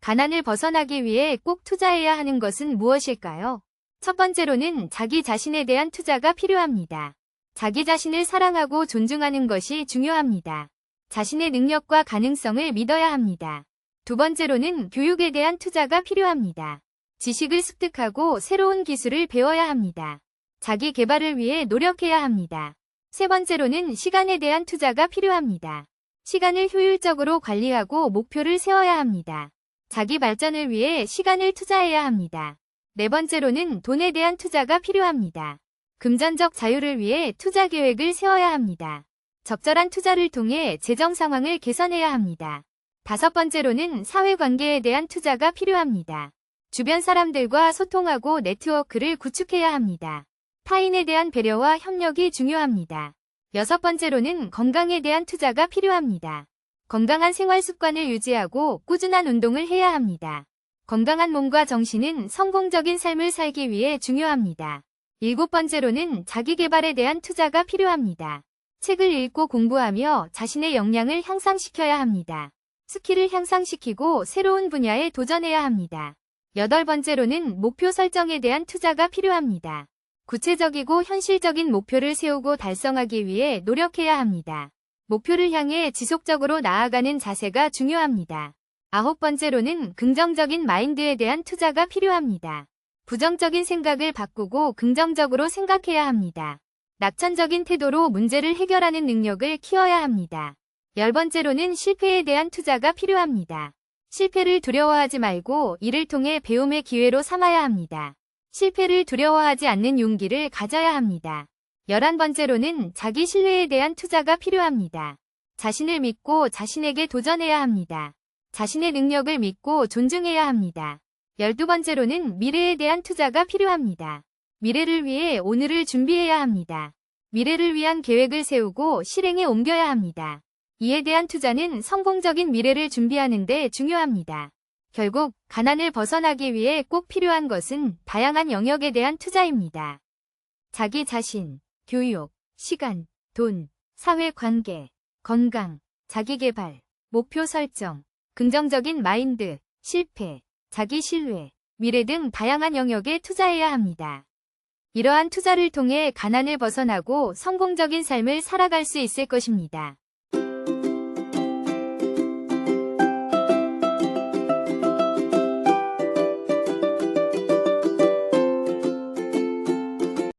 가난을 벗어나기 위해 꼭 투자해야 하는 것은 무엇일까요? 첫 번째로는 자기 자신에 대한 투자가 필요합니다. 자기 자신을 사랑하고 존중하는 것이 중요합니다. 자신의 능력과 가능성을 믿어야 합니다. 두 번째로는 교육에 대한 투자가 필요합니다. 지식을 습득하고 새로운 기술을 배워야 합니다. 자기 개발을 위해 노력해야 합니다. 세 번째로는 시간에 대한 투자가 필요합니다. 시간을 효율적으로 관리하고 목표를 세워야 합니다. 자기 발전을 위해 시간을 투자해야 합니다. 네 번째로는 돈에 대한 투자가 필요합니다. 금전적 자유를 위해 투자 계획을 세워야 합니다. 적절한 투자를 통해 재정 상황을 개선해야 합니다. 다섯 번째로는 사회관계에 대한 투자가 필요합니다. 주변 사람들과 소통하고 네트워크를 구축해야 합니다. 타인에 대한 배려와 협력이 중요합니다. 여섯 번째로는 건강에 대한 투자가 필요합니다. 건강한 생활 습관을 유지하고 꾸준한 운동을 해야 합니다. 건강한 몸과 정신은 성공적인 삶을 살기 위해 중요합니다. 일곱 번째로는 자기 개발에 대한 투자가 필요합니다. 책을 읽고 공부하며 자신의 역량을 향상시켜야 합니다. 스킬을 향상시키고 새로운 분야에 도전해야 합니다. 여덟 번째로는 목표 설정에 대한 투자가 필요합니다. 구체적이고 현실적인 목표를 세우고 달성하기 위해 노력해야 합니다. 목표를 향해 지속적으로 나아가는 자세가 중요합니다. 아홉 번째로는 긍정적인 마인드에 대한 투자가 필요합니다. 부정적인 생각을 바꾸고 긍정적으로 생각해야 합니다. 낙천적인 태도로 문제를 해결하는 능력을 키워야 합니다. 열 번째로는 실패에 대한 투자가 필요합니다. 실패를 두려워하지 말고 이를 통해 배움의 기회로 삼아야 합니다. 실패를 두려워하지 않는 용기를 가져야 합니다. 11번째로는 자기 신뢰에 대한 투자가 필요합니다. 자신을 믿고 자신에게 도전해야 합니다. 자신의 능력을 믿고 존중해야 합니다. 12번째로는 미래에 대한 투자가 필요합니다. 미래를 위해 오늘을 준비해야 합니다. 미래를 위한 계획을 세우고 실행에 옮겨야 합니다. 이에 대한 투자는 성공적인 미래를 준비하는 데 중요합니다. 결국 가난을 벗어나기 위해 꼭 필요한 것은 다양한 영역에 대한 투자입니다. 자기 자신, 교육, 시간, 돈, 사회관계, 건강, 자기개발, 목표 설정, 긍정적인 마인드, 실패, 자기 신뢰, 미래 등 다양한 영역에 투자해야 합니다. 이러한 투자를 통해 가난을 벗어나고 성공적인 삶을 살아갈 수 있을 것입니다.